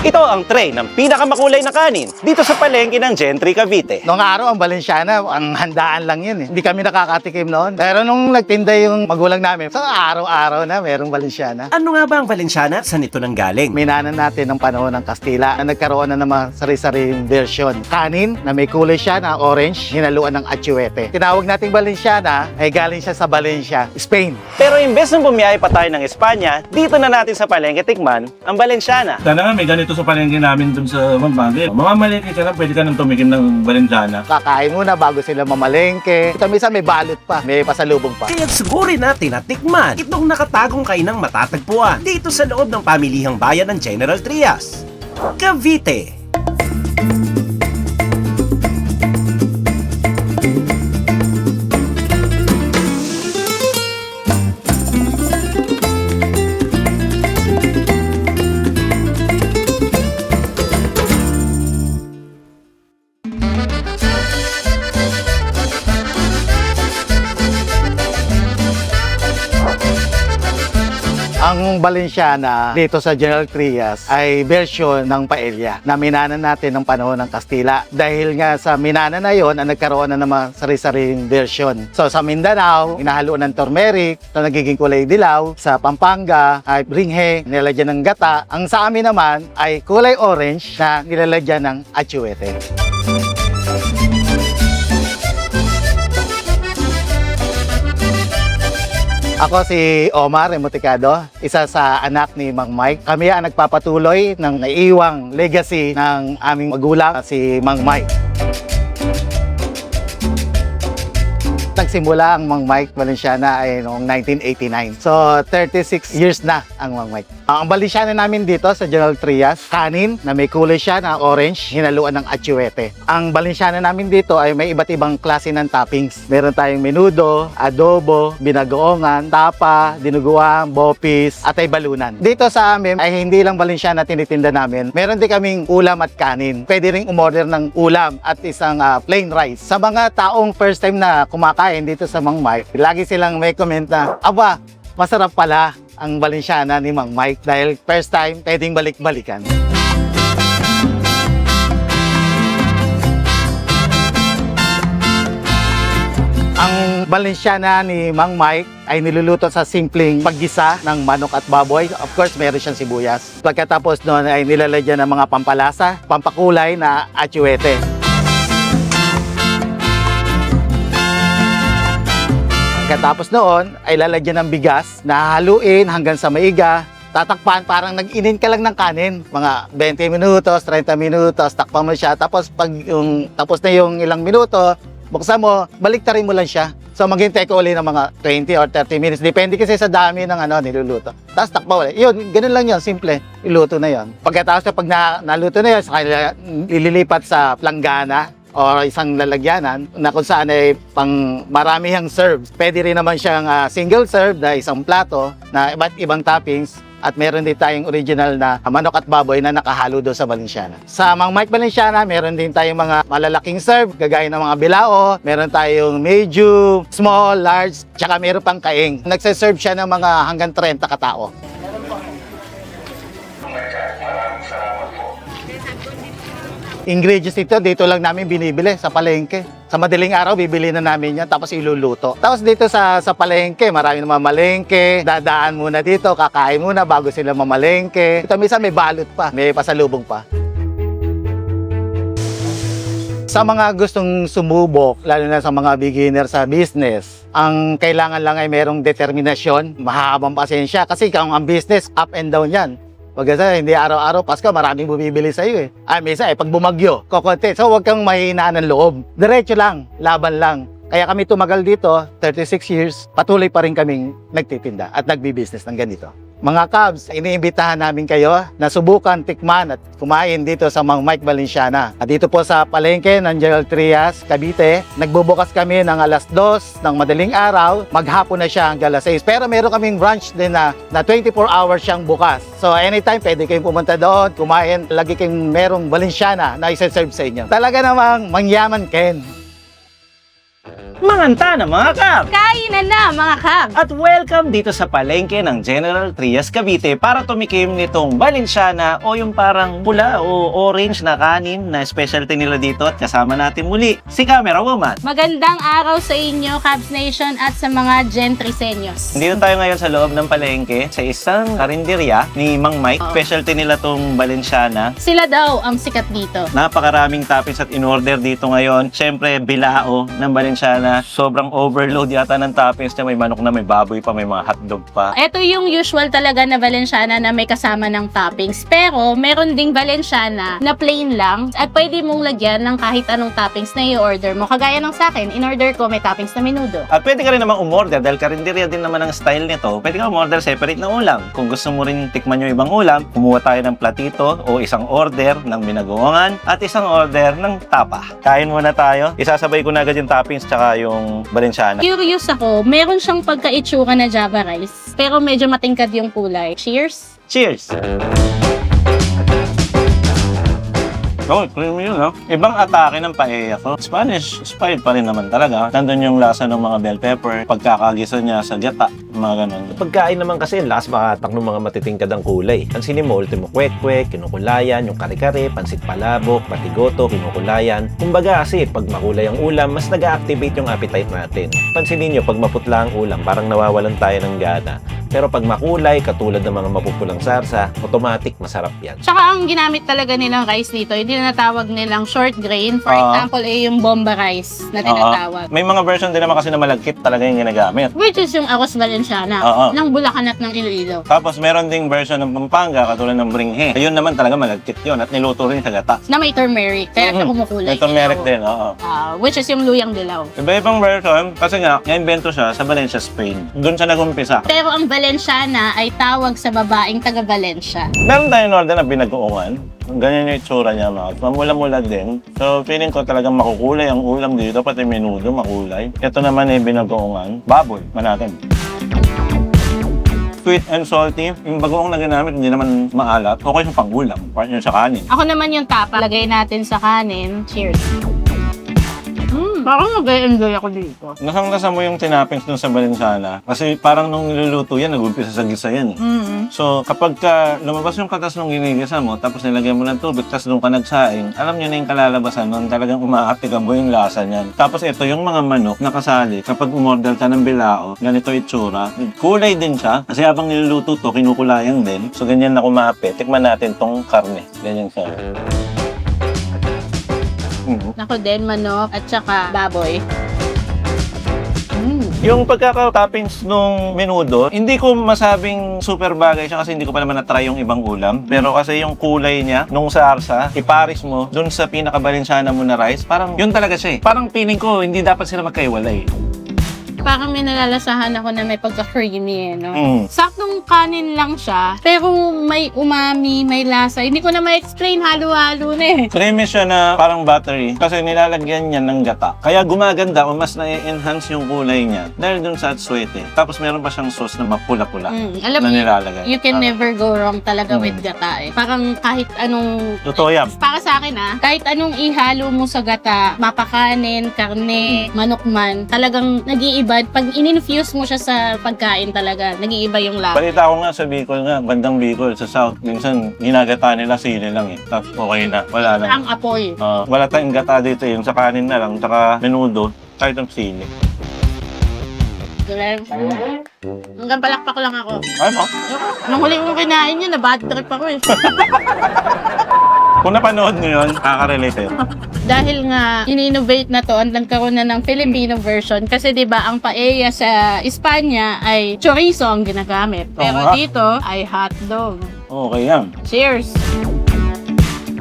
Ito ang tray ng pinakamakulay na kanin dito sa palengke ng Gentry, Cavite. Noong araw, ang Valenciana, ang handaan lang yun eh. Hindi kami nakakatikim noon. Pero nung nagtinda yung magulang namin, sa araw-araw na merong Valenciana. Ano nga ba ang Valenciana at saan ito nanggaling? Minanan natin ng panahon ng Kastila na nagkaroon na naman sari-saring version. Kanin na may kulay siya na orange, hinaluan ng atsuete. Tinawag nating Valenciana ay galing siya sa Valencia, Spain. Pero imbes na bumiyahe pa tayo ng Espanya, dito na natin sa palengke tikman ang Valenciana. Sana nga may ganito sa palengke namin dun sa Pampanga. Mamamalengke ka lang, pwede ka nang tumikim ng Valenciana. Kakain muna bago sila mamalengke. Ito minsan may balot pa, may pasalubong pa. Kaya't sugurin natin at tikman itong nakatagong kainang matatagpuan dito sa loob ng pamilihang bayan ng General Trias, Cavite. Ang Valenciana dito sa General Trias ay version ng paella na minanan natin ng panahon ng Kastila. Dahil nga sa minanan na yon, ang nagkaroon na naman sari-saring version. So sa Mindanao, inahaluan ng turmeric na nagiging kulay dilaw. Sa Pampanga ay bringhe, nilalagyan ng gata. Ang sa amin naman ay kulay orange na nilalagyan ng atsuete. Ako si Omar Emoticado, isa sa anak ni Mang Mike. Kami ang nagpapatuloy ng naiiwang legacy ng aming magulang, si Mang Mike. Nagsimula ang Mang Mike Valenciana ay noong 1989. So, 36 years na ang Mang Mike. Ang Valenciana namin dito sa General Trias, kanin na may kulay siya na orange, hinaluan ng atsuete. Ang Valenciana namin dito ay may iba't ibang klase ng toppings. Meron tayong menudo, adobo, binagoongan, tapa, dinuguan, bopis, at ay balunan. Dito sa amin ay hindi lang Valenciana tinitinda namin. Meron din kaming ulam at kanin. Pwede ring umorder ng ulam at isang plain rice. Sa mga taong first time na kumakain dito sa Mang Mike, lagi silang may comment na, aba, masarap pala ang Valenciana ni Mang Mike dahil first time pwedeng balik-balikan. Ang Valenciana ni Mang Mike ay niluluto sa simpleng paggisa ng manok at baboy. Of course, meron siyang sibuyas. Pagkatapos noon ay nilalagyan ng mga pampalasa, pampakulay na atsuete. Pagkatapos noon ay lalagyan ng bigas na haluin hanggang sa maiga. Tatakpan, parang nag-inin ka lang ng kanin. Mga 20 minutos, 30 minutos, takpan mo siya. Tapos pag tapos na yung ilang minuto, buksan mo, baliktarin mo lang siya. So maghintay ka uli ng mga 20 or 30 minutes. Depende kasi sa dami ng niluluto. Tapos takpan ulit. Yun, ganun lang yun, simple. Iluto na yun. Pagkatapos pag naluto na yun, saka ililipat sa planggana o isang lalagyanan na kung saan ay pang maramihang serves. Pwede rin naman siyang single serve na isang plato na iba't ibang toppings. At meron din tayong original na manok at baboy na nakahalo doon sa Valenciana. Sa Mang Mike Valenciana, meron din tayong mga malalaking serve, kagaya ng mga bilao. Meron tayong medium, small, large, tsaka meron pang kaing. Nagsaserve siya ng mga hanggang 30 katao. Ingredients dito lang namin binibili sa palengke. Sa madaling araw, bibili na namin yan, tapos iluluto. Tapos dito sa palengke, marami naman malengke. Dadaan muna dito, kakain muna bago sila mamalengke. Ito minsan may balot pa, may pasalubong pa. Sa mga gustong sumubok, lalo na sa mga beginner sa business, ang kailangan lang ay merong determinasyon, mahabang pasensya. Kasi kung ang business, up and down yan. Pagkasa hindi araw-araw, Pasko, maraming bumibili sa iyo eh. Minsan pag bumagyo, kokonti. So huwag kang mahihinaan ng loob. Diretso lang, laban lang. Kaya kami tumagal dito, 36 years, patuloy pa rin kaming nagtitinda at nagbi-business ng ganito. Mga Cubs, iniimbitahan namin kayo na subukan, tikman at kumain dito sa Mang Mike Valenciana. At dito po sa palengke ng General Trias, Cavite, nagbubukas kami ng alas 2 ng madaling araw, maghapon na siya hanggang alas 6. Pero meron kaming brunch din na 24 hours siyang bukas. So anytime pwede kayong pumunta doon, kumain, lagi kayong merong Valenciana na isa-serve sa inyo. Talaga namang mangyaman Ken. Manganta na mga kap! Kainan na mga kab! At welcome dito sa palengke ng General Trias Cavite para tumikim nitong Valenciana o yung parang pula o orange na kanin na specialty nila dito at kasama natin muli si Camera Woman. Magandang araw sa inyo, Cabs Nation, at sa mga Gentrisenyos. Dito tayo ngayon sa loob ng palengke sa isang karinderya ni Mang Mike. Specialty nila tong Valenciana. Sila daw ang sikat dito. Napakaraming toppings at in-order dito ngayon. Siyempre, bilao ng Valenciana. Sobrang overload yata ng toppings niya. May manok na, may baboy pa, may mga hotdog pa. Ito yung usual talaga na Valenciana na may kasama ng toppings. Pero meron ding Valenciana na plain lang at pwede mong lagyan ng kahit anong toppings na i-order mo. Kagaya ng sa akin, in-order ko may toppings na menudo. At pwede ka rin namang umorder dahil karinderya din naman ang style nito. Pwede ka umorder separate na ulam. Kung gusto mo rin tikman yung ibang ulam, kumuha tayo ng platito o isang order ng binagoongan at isang order ng tapa. Kain muna tayo. Isasabay ko na agad yung toppings tsaka yung Valenciana. Curious ako, meron siyang pagka-itsura na Java rice, pero medyo matingkad yung kulay. Cheers! Cheers! Oh, creamy yun, no? Ibang atake ng paella to. Spanish style pa rin naman talaga. Nandun yung lasa ng mga bell pepper, pagkakagisa niya sa gata, mga ganun. Pagkain naman kasi, lakas makatak ng mga matitingkad ang kulay. Pansinin mo, ultimo kwek-kwek, kinukulayan, yung kare-kare, pansit palabok, patigoto, kinukulayan. Kumbaga kasi, pag makulay ang ulam, mas nag-activate yung appetite natin. Pansinin nyo, pag maputla ang ulam, parang nawawalan tayo ng gana. Pero pag makulay, katulad ng mga mapupulang sarsa, automatic masarap yan. Tsaka ang ginamit talaga nilang rice dito, hindi na natawag nilang short grain. For example, yung bomba rice na tinatawag. May mga version din naman kasi na malagkit talaga yung ginagamit. Which is yung Arroz Valenciana ng Bulacan at ng Iloilo. Tapos meron ding version ng Pampanga katulad ng Bringhe. Ayun naman talaga malagkit yun at niluto rin sa gata. Na may turmeric, kaya siya kumukulay. May turmeric din, oo. Which is yung luyang dilaw. Iba-ibang version kasi nga, na-invento siya sa Valencia, Spain. Doon siya nag-umpisa. Pero ang Valenciana ay tawag sa babaeng taga Valencia. Meron tayong order na binagoongan. Ganyan yung itsura niya, mga. Mamula-mula din. So, feeling ko talagang makukulay ang ulam dito, pati menudo, makulay. Ito naman ay binagoongan. Baboy, manatin. Sweet and salty. Yung bagoong na ginamit, hindi naman maalat. Okay sa pang-ulam. Part niya sa kanin. Ako naman yung tapa. Lagay natin sa kanin. Cheers. Parang mag-enjoy ako dito. Nasang-nasa mo yung tinapings dun sa Valenciana. Kasi parang nung niluluto yan, nag-umpisa sa gisa yan. So, kapag lumabas yung katas nung ginigisa mo, tapos nilagyan mo ng tubig, tapos nung ka nagsaing, alam nyo na yung kalalabasan nun, talagang umaaktigan mo yung lasa niyan. Tapos ito, yung mga manok na kasali, kapag umorder ka ng bilao, ganito itsura, kulay din siya. Kasi habang niluluto to, kinukulayan din. So, ganyan na kumape. Tikman natin tong karne. Ganyan siya. Ako din, manok at saka baboy. Yung pagkaka-toppings nung menudo, hindi ko masabing super bagay siya kasi hindi ko pa naman na-try yung ibang ulam. Pero kasi yung kulay niya, nung sarsa, iparis mo dun sa pinaka-Valenciana mo na rice, parang yun talaga siya eh. Parang feeling ko, hindi dapat sila magkaiwalay. Parang may nalalasahan ako na may pagka-creamy, no? Mm. Saktong kanin lang siya, pero may umami, may lasa. Hindi ko na ma-explain, halo-halo na eh. Creamy siya na parang buttery kasi nilalagyan niya ng gata. Kaya gumaganda o mas na-enhance yung kulay niya dahil dun sa atswete. Tapos meron pa siyang sauce na mapula-pula Alam na mo, nilalagay. you can never go wrong talaga with gata eh. Parang kahit anong... Totoo yan. Para sa akin kahit anong ihalo mo sa gata, mapakanin, karne, manok man, talagang nag-iiba. Pag in-infuse mo siya sa pagkain talaga, nag-iiba yung lasa. Balita ko nga sa Bicol nga, bandang Bicol, sa South, minsan ginagata nila sili lang eh. Tapos okay na, wala na. Ang apoy. Wala tayong gata dito yung sa kanin na lang, saka menudo, kahit ang sili. Hanggang palakpak lang ako. Ay mo? Nung huli kong kinain yun, na-bad trip ako eh. Kung napanood nyo yun, nakaka-relate eh. Dahil nga in-innovate na to, nagkaroon na ng Filipino version kasi 'di ba ang paella sa Espanya ay chorizo ang ginagamit. Pero Oo nga. dito ay hotdog. Okay yan. Cheers.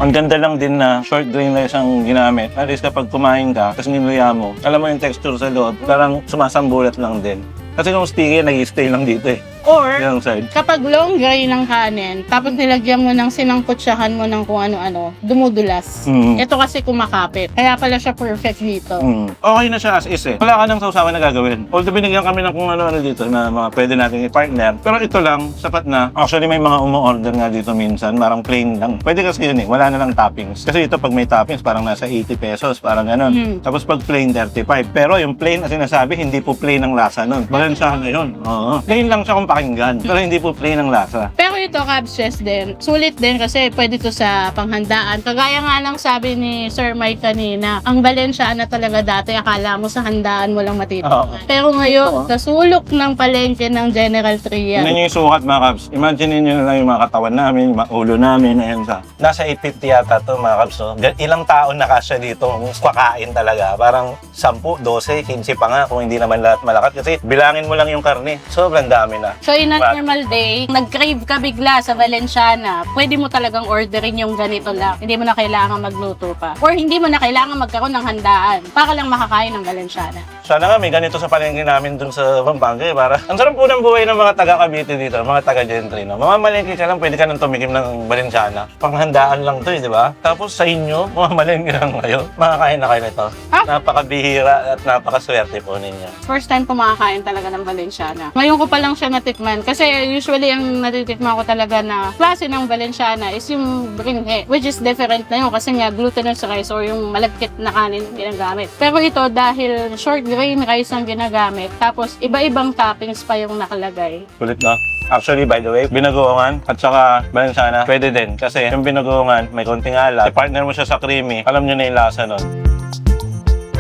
Ang ganda lang din na short grain rice ang ginamit. At least kapag kumain ka, tapos niluya mo, alam mo yung texture sa loob, parang sumasambulat lang din. Kasi kung sticky, nag-stay lang dito eh. Or, Yung side. kapag long gray ng kanin, tapos nilagyan mo ng sinangkutsahan mo ng kung ano-ano, dumudulas. Mm. Ito kasi kumakapit. Kaya pala siya perfect dito. Okay na siya as is eh. Wala ka nang sausawan na gagawin. Although binigyan kami ng kung ano-ano dito na mga pwede natin i-partner. Pero ito lang, sapat na. Actually may mga umu-order nga dito minsan, parang plain lang. Pwede kasi yun eh, wala na lang toppings. Kasi ito pag may toppings, parang nasa 80 pesos, parang gano'n. Tapos pag plain, 35. Pero yung plain na sinasabi, hindi po plain ang lasa nun. Balansahan na yun. Oo. Plain lang siya kung pakinggan. Pero hindi po plain ang lasa. Pero ito, Carbs Chess din. Sulit din kasi pwede to sa panghandaan. Kagaya nga lang sabi ni Sir Mike kanina, ang Valenciana talaga dati, akala mo sa handaan mo lang Oo. Pero ngayon, sa sulok ng palengke ng General Trias. Tingnan nyo yung sukat mga Kabs. Imagine nyo na lang yung mga katawan namin, yung mga ulo namin, ayan sa. Nasa 850 yata to mga Kabs. No? Ilang taon na kasya dito kakain talaga. Parang 10, 12, 15 pa nga kung hindi naman lahat malakat. Kasi bilangin mo lang yung karne. Sobrang dami na. So in a normal day, nag-crave ka bigla sa Valenciana, pwede mo talagang orderin yung ganito lang. Hindi mo na kailangan magluto pa. Or hindi mo na kailangan magkaroon ng handaan para lang makakain ng Valenciana. Sana nga may ganito sa palengke namin dun sa Pampanga. Para ang sarap po ng buhay ng mga taga Cavite dito, mga taga Gentry. No? Mamamalengke ka lang, pwede ka nang tumikim ng Valenciana. Panghandaan lang to di ba? Tapos sa inyo, mamamalengke lang kayo. Makakain na kayo nito. Napakabihira at napakaswerte po ninyo. First time ko makakain talaga ng Valenciana. Ngayon ko pa lang siya natikman. Kasi usually ang natitikman ko talaga na klase ng Valenciana is yung bringhe, which is different na yun kasi nga glutinous rice or yung malagkit na kanin ang ginagamit. Pero ito dahil short grain rice ang ginagamit, tapos iba-ibang toppings pa yung nakalagay. Kulit na. Actually, by the way, binagoongan at saka Valenciana, pwede din. Kasi yung binagoongan, may konting alat. I-partner mo siya sa creamy, alam nyo na yung lasa nun.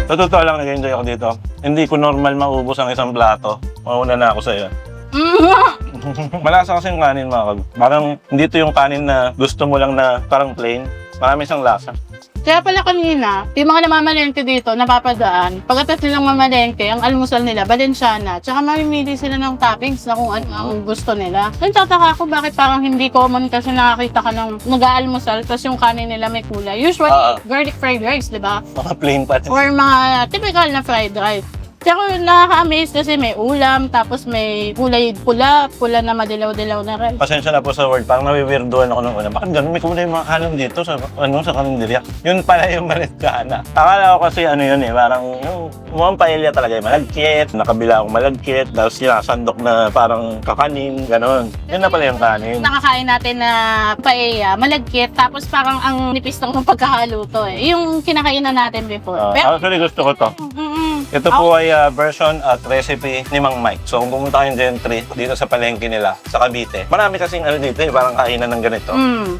Sa totoo lang, nag-enjoy ako dito. Hindi ko normal maubos ang isang plato. Mauna na ako sa'yo. Malasa kasi yung kanin mga kag. Parang hindi to yung kanin na gusto mo lang na parang plain. Marami siyang lasa. Kaya pala kanina, yung mga namamalengke dito, napapadaan, pagkatapos nilang mamalengke, ang almusal nila, Valenciana, tsaka mamimili sila ng toppings na kung ano ang gusto nila. Nagtataka ako bakit parang hindi common kasi nakakita ka ng nag-aalmusal, tapos yung kanin nila may kulay. Usually, garlic fried rice, di ba? Mga plain pa rin. Or mga typical na fried rice. Pero nakaka-amaze kasi may ulam, tapos may kulay pula na madilaw-dilaw na rice. Pasensya na po sa word, parang nawiwirdoan ako nung una. Bakit ganun? May kulay mga kanin dito sa, sa kaninderya. Yun pala yung Valenciana. Akala ko kasi ano yun eh, parang yung mukhang paella talaga yung malagkit, nakabila akong malagkit, tapos sinasandok na parang kakanin, gano'n. Yun na pala yung kanin. Nakakain natin na paella, malagkit, tapos parang ang nipis ng pagkahalo to eh. Yung kinakainan natin before. Actually gusto ko to. Ito po ay version at recipe ni Mang Mike. So kung pumunta kayong Gentry, dito sa palengke nila, sa Cavite, marami kasing ano dito eh, parang kainan ng ganito.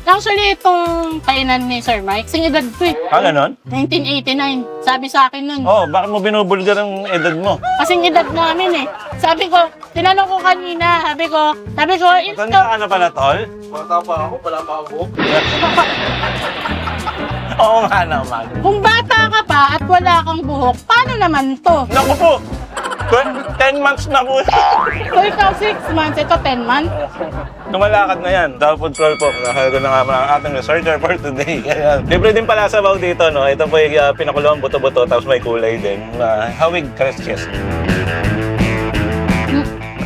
Actually, itong kainan ni Sir Mike, singedad ko eh. Ganon? 1989. Sabi sa akin nun. Oh, bakit mo binubulgar ang edad mo? Kasing edad namin eh. Sabi ko, tinanong ko kanina, sabi ko, Tanda ka na pala, tol? Bata pa ako, wala pa ako. Oo nga naman. kung bata ka pa at wala kang buhok, paano naman to? Naku po! 10 months na po. So ikaw 6 months, ito 10 months. Lumalakad na yan. Daw food crawl po. Nakalago na nga ang ating researcher for today. Kaya, libre din pala sabaw dito, no? Ito po yung pinakuluang buto-buto, tapos may kulay din. Hawig Cresches.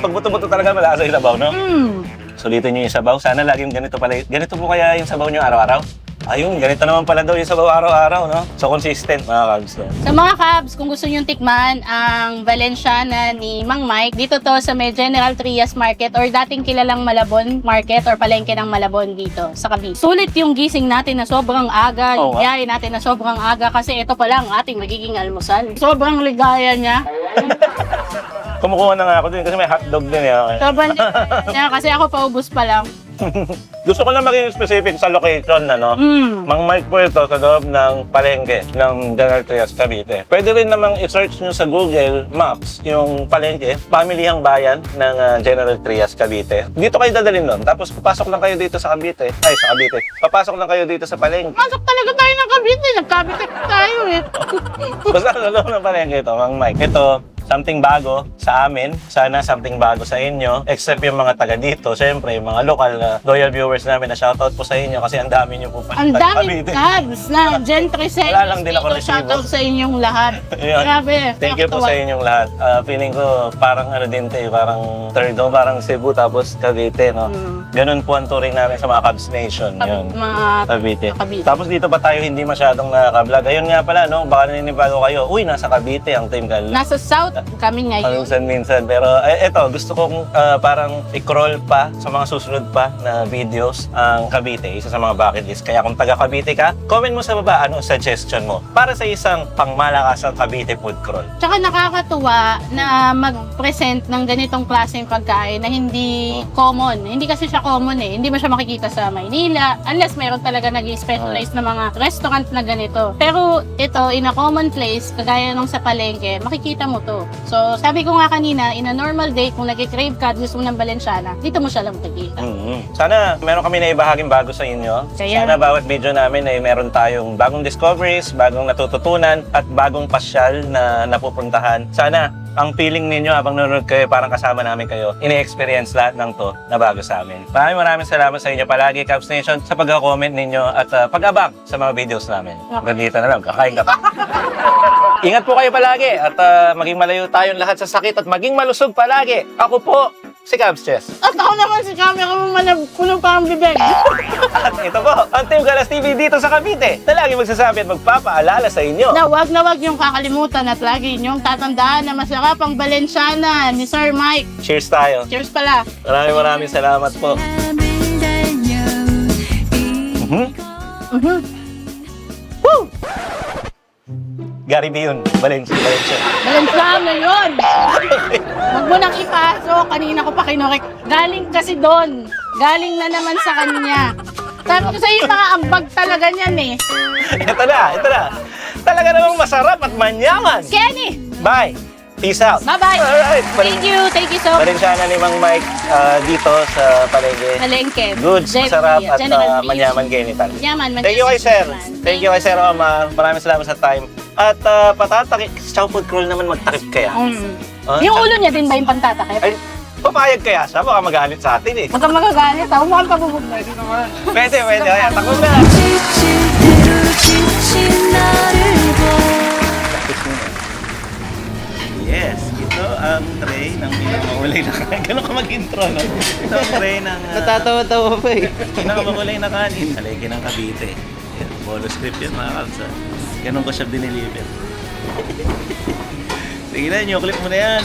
Pag buto-buto talaga malasa yung sabaw, no? Sulitin nyo yung sabaw. Sana laging ganito pala. Ganito po kaya yung sabaw nyo araw-araw? Ayun, ganito naman pala daw yung sabaw araw-araw, no? So, consistent, mga kabs. No? Sa mga Cubs, kung gusto nyo tikman ang Valenciana ni Mang Mike, dito to sa may General Trias Market or dating kilalang Malabon Market or palengke ng Malabon dito sa Cavite. Sulit yung gising natin na sobrang aga, yung biyahe natin na sobrang aga kasi ito pa lang ating magiging almusal. Sobrang ligaya niya. Kumukuha na nga ako din kasi may hotdog din. Sobrang ligaya niya kasi ako paubos pa lang. Gusto ko na maging specific sa location, ano? Mang Mike po ito sa loob ng palengke ng General Trias, Cavite. Pwede rin namang i-search nyo sa Google Maps yung palengke, pamilihang bayan ng General Trias, Cavite. Dito kayo dadalhin nun. Tapos papasok lang kayo dito sa Cavite. Ay, sa Cavite. Papasok lang kayo dito sa palengke. Masok talaga tayo ng Cavite. Nagkabite tayo eh. Basta sa loob ng palengke ito, Mang Mike. Ito, something bago sa amin. Sana something bago sa inyo. Except yung mga taga dito. Siyempre, yung mga local na loyal viewers namin na shoutout po sa inyo kasi ang dami nyo po Ang daming tabs na Gentry Wala lang din ako resibo. Shoutout sa inyong lahat. Ayun. Grabe. Thank you po sa inyong lahat. Feeling ko parang ano din tayo, parang third o parang Cebu tapos Cavite, no? Ganun po ang touring namin sa mga Cubs Nation. Yun. Mga Cavite. Cavite. Tapos dito pa tayo hindi masyadong nakaka-vlog. Ayun nga pala, no? Baka naninibago kayo. Uy, nasa Cavite ang Team Gal. nasa South kami ngayon. Minsan. Pero eto, gusto kong parang i-crawl pa sa mga susunod pa na videos ang Cavite. Isa sa mga bucket list. Kaya kung taga Cavite ka, comment mo sa baba ano suggestion mo para sa isang pangmalakasang Cavite food crawl. Tsaka nakakatuwa na mag-present ng ganitong klaseng pagkain na hindi common. Hindi kasi siya common eh. Hindi mo siya makikita sa Maynila unless meron talaga nag-specialize na mga restaurant na ganito. Pero ito, in a common place, kagaya nung sa palengke, makikita mo to. So, sabi ko nga kanina, in a normal day, kung nag-crave ka, gusto mo ng Balenciana, dito mo siya lang makikita. Sana meron kami na ibahaging bago sa inyo. Kaya- Sana bawat video namin ay meron tayong bagong discoveries, bagong natututunan, at bagong pasyal na napupuntahan. Sana ang feeling ninyo habang nanonood kayo, parang kasama namin kayo, ini-experience lahat ng to na bago sa amin. Maraming salamat sa inyo palagi, Cubs Nation, sa pag-comment ninyo at pag-abang sa mga videos namin. Ganito na lang, kakain ka pa. Ingat po kayo palagi at maging malayo tayong lahat sa sakit at maging malusog palagi. Ako po, si Cubs Chess. At ako naman si camera mo malabkulong pa ang bibig. At ito po, ang Team Galas TV dito sa Cavite na lagi magsasabi at magpapaalala sa inyo. Na wag niyong kakalimutan at lagi niyong tatandaan na masarap ang Balenciana ni Sir Mike. Cheers tayo. Cheers pala. Maraming salamat po. Woo! Gary B yun. Valencia. Balenciana yun! Huwag mo nang ipasok. Kanina ko pa kinurek. Galing kasi doon. Galing na naman sa kanya. Sabi ko sa'yo, mga ambag talaga niyan eh. Ito na. Talaga namang masarap at manyaman. Kenny! Bye. Peace out. Bye-bye! Alright. Thank you so much. Valenciana ni Mang Mike dito sa palengke. Malengke. Goods, masarap at manyaman genital. Yaman, Thank you kay Sir. Thank you kay Sir Omar. Maraming salamat sa time. At patatakip, chow food crawl naman magtakip kaya. Yung ulo niya din ba yung pantatakip? Ay, papayag kaya siya? Baka magalit sa atin eh. Huwag kang magagalit. Ako mukhang pabubugay. Pwede. Ayan, takot na. Yes, ito ang tray ng pinakamahulay na kanin. Ganun ka mag-intro, no? Ito ang tray ng... Natatawa-tawa pa eh. pinakamahulay na kanin. Haligi ng Cavite. Yan, bonus script yan mga kalsa. Ganun ko siya diniliver. Sige na, yung clip mo na yan.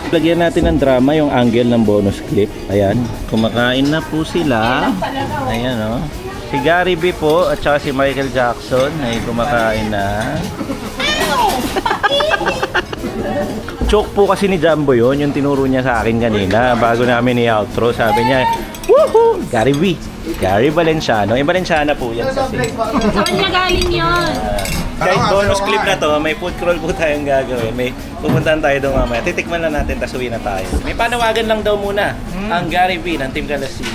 Lagyan natin ng drama yung angle ng bonus clip. Ayan, kumakain na po sila. Ayan, no? Si Gary B po at saka si Michael Jackson ay kumakain na. Joke po kasi ni Jumbo yun, yung tinuro niya sa akin kanina bago namin i-outro. Sabi niya, woohoo! Gary B. Gary Valenciano. Valenciana po yan kasi. Sa kanya galing yun. Kahit bonus clip na to, may food crawl po tayong gagawin. May pupuntahan tayo doon mamaya. Titikman na natin, tas uwi na tayo. May panawagan lang daw muna ang Gary B ng Team Galas TV.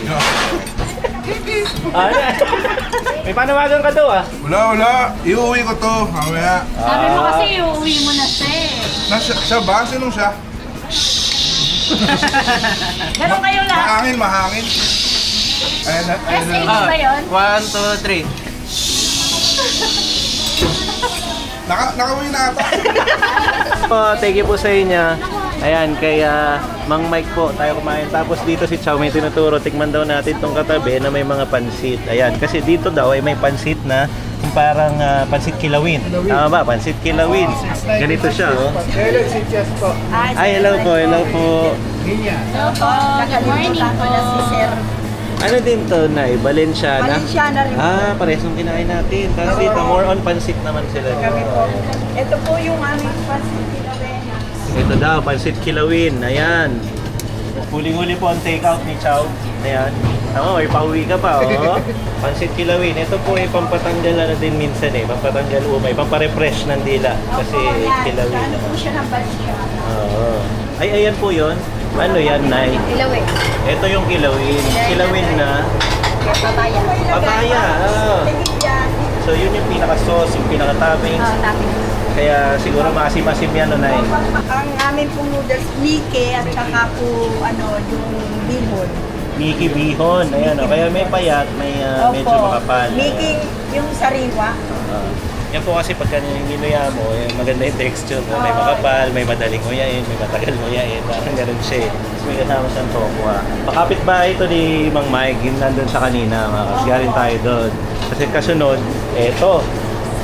May panawagan ka daw ah. Wala. Iuwi ko to. Mamaya. Sabi mo kasi uuwi mo na siya eh. Siya ba? Sinong siya? Ganun kayo lahat. Mahangin. Ayan na. SH ba yun? 1, 2, 3. Nakauwi na ata. Thank you po sa inyo. Ayan, kay Mang Mike po tayo kumain. Tapos dito si Chow may tinuturo. Tikman daw natin tong katabi na may mga pansit. Ayan, kasi dito daw ay may pansit na parang pansit kilawin. Tama ba? Pansit kilawin. Ganito siya, oh. Ay, hello po. Hello po. Good morning po. Ano din to, Nay? Valenciana? Valenciana rin po. Parehas ng kinain natin. Tapos dito, more on pansit naman sila. Kami po. Ito po yung aming pansit kilawena. Ito daw, pansit kilawin. Ayan. Huling-huli po ang take-out ni Chow. Ayan. Tama, may pauwi ka pa, oh. Pansit kilawin. Ito po ay pampatanggal na din minsan eh. Pampatanggal umay. Pamparefresh ng dila. Kasi kilawin. Ano po siya ng Valenciana? Oo. Ay, ayan po yon. Ano yan, Nay? Kilawin. Ito yung kilawin. Kilawin na Papaya. papaya. Oh. Yan. So, yun yung pinaka-sauce, yung pinaka-toppings. Toppings. Kaya siguro masim-masim yan, Nay. Ang amin pong noodles, Nike at saka po yung bihon. Mickey Bihon. Ayan, kaya may payat, may medyo makapal. Nike yung sariwa. Yan po kasi pagka ninuya mo, maganda yung texture. May makapal, may madaling nguyain, may matagal nguyain. Parang ganun siya eh. Tapos may kasama siyang tokwa. Pakapit bahay ito ni Mang Mike, yung nandun sa kanina. Galing tayo doon. Kasi kasunod, eto.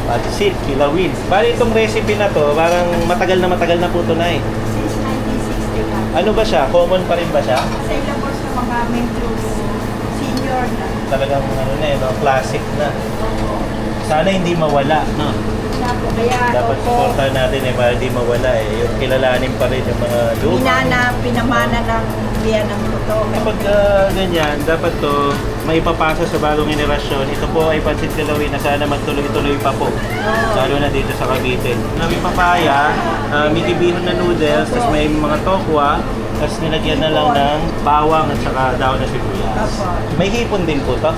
Pansit, kilawin. Bali itong recipe na to, parang matagal na po ito na eh. Since 1961. Ano ba siya? Common pa rin ba siya? Available sa mga medyo senior na. Talagang ano na eh, no? Classic na. Sana hindi mawala, no? Kaya Dapat supportan natin eh, para hindi mawala eh. Yung kilalanin pa rin yung mga luma. Pinana, pinamana ng biyan ng luto. Kapag ganyan, dapat to maipapasa sa bagong henerasyon. Ito po ay pansit kilawin na sana magtuloy-tuloy pa po. Lalo na dito sa Cavite. May papaya, Mickey Bihon na noodles, tapos may mga tokwa, tapos nilagyan na lang ng bawang at saka daon na sibuyas. May hipon din po to?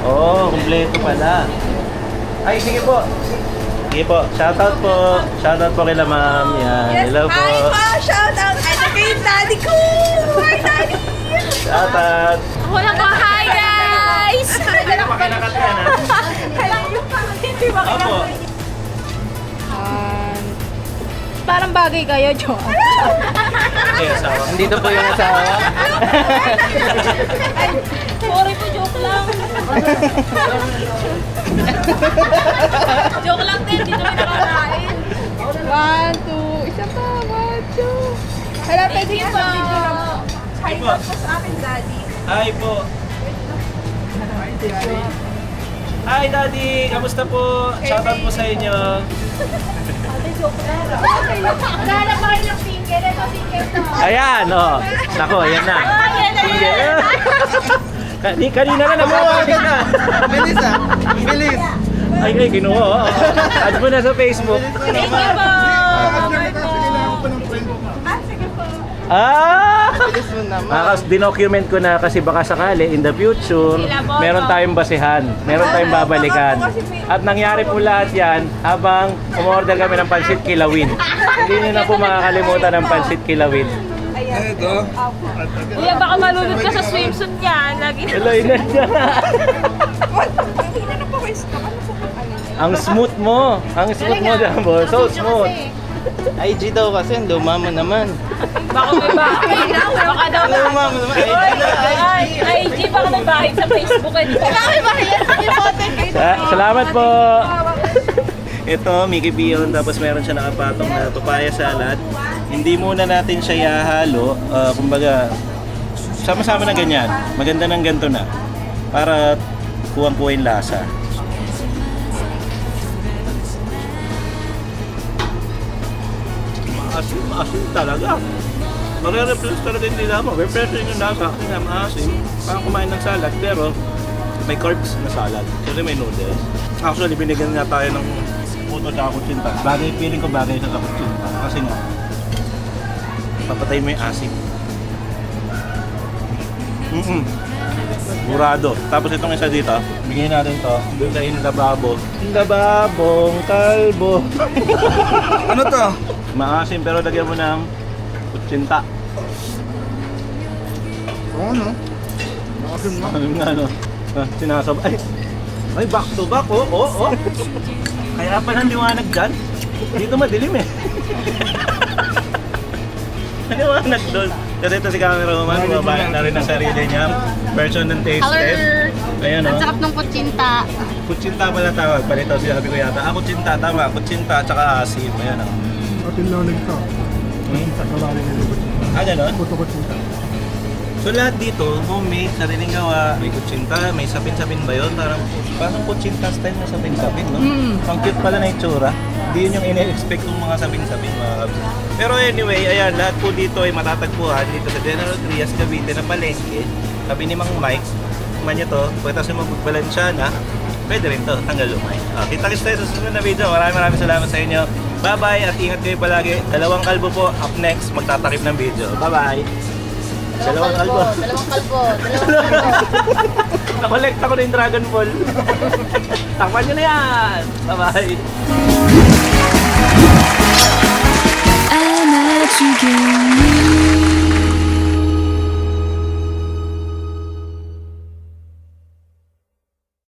Oo, kumpleto pala. Ay, sige po. Sige po. Shoutout po. Shoutout po kila ma'am. Yan. Hello po. Hi po! Shout out! Ano kayo daddy ko? Hi daddy! Shoutout. Wala ka, hi guys! Pakinakat yan ha. Hindi ba Opo. Parang bagay kayo, Jo. Okay, asawa. Dito po yung asawa. Sorry po, joke lang. Joke lang din, dito kami nakakain. 1, 2, isa pa, 1, 2. Hala, pwede nga sa video na po. Hi po sa akin, daddy. Hi po. Hi Daddy, kamusta po? Shoutout po sa inyo. Naghanap pa kayo ng finger. Ito, finger to. Ayan, oh. Nako, ayan na. Sige. Kanina na nagkakali na. Bilis ah. Bilis. Ay, kinuha. Oh. Add mo na sa Facebook. Thank you po. Ah! Bilis mo naman. Dinocument ko na kasi baka sakali in the future, meron tayong basihan, meron tayong babalikan. At nangyari po lahat yan habang umorder kami ng pansit kilawin. Hindi nyo na po makakalimutan ng pansit kilawin. Ito. Kuya, baka malulot ka sa swimsuit niya. Lagi Eloy na siya. Hindi na po kayo stock. Ano po ano? Ang smooth mo. Ang smooth mo, Jumbo. So smooth. IG daw kasi, luma mo naman. Baka may bahay na. Baka daw Luma mo naman. IG, baka may bahay sa Facebook. Baka may bahay sa Salamat po. Ito, Mickey Bihon. Tapos meron siya nakapatong na papaya salad. Hindi muna natin siya ihahalo. Kumbaga, sama-sama na ganyan. Maganda ng ganito na. Para kuwang-kuha yung lasa. Maasim talaga. Magre-refresh talaga yung dila mo. Refreshing yung lasa. Kasi nga maasim. Parang kumain ng salad. Pero may carbs na salad. Kasi may noodles. Actually, binigyan nga tayo ng puto at kutsinta. Bagay, feeling ko bagay sa kutsinta. Kasi nga, papatay mo yung asim. Burado. Tapos itong isa dito, bigyan natin to. Doon sa lababo. Lababong kalbo. Ano to? Maasim pero lagyan mo ng kutsinta. Oo, no? Nakasim na. Ano nga no? Sinasab. Ay, back to back. Oh. Kaya pa ng liwanag dyan. Dito madilim eh. Liwanag doon. Kasi ito si cameraman, bumabayad na rin ang sarili niya. Version ng taste test. Ayan o. Ang sarap ng kutsinta. Kutsinta pala tawag. Palito sinabi ko yata. Kutsinta, tama. Kutsinta, tsaka asim. Ayan o. Atin lalim ka. Sa kalalim nila. Ganon? Kutsinta. So lahat dito, homemade, sariling gawa. May kutsinta, may sapin-sapin ba yun? Parang kutsinta style na sapin-sapin, no? Ang cute pala na itsura. Hindi yun yung ine-expect kong mga sapin-sapin, mga kabs. Pero anyway, ayan, lahat po dito ay matatagpuan dito sa General Trias, Cavite na palengke. Sabi ni Mang Mike, man nyo to, pwede mo magbalansyana, pwede rin to, tanggal lumay. Kita-kits tayo sa susunod na video. Maraming salamat sa inyo. Bye-bye at ingat kayo palagi. Dalawang kalbo po, up next, magtatakip ng video. Bye-bye! Dalawang kalbo. Dalawang kalbo. Dalawang kalbo. Nakolekta ko na yung Dragon Ball. Takpan nyo na yan. Bye-bye.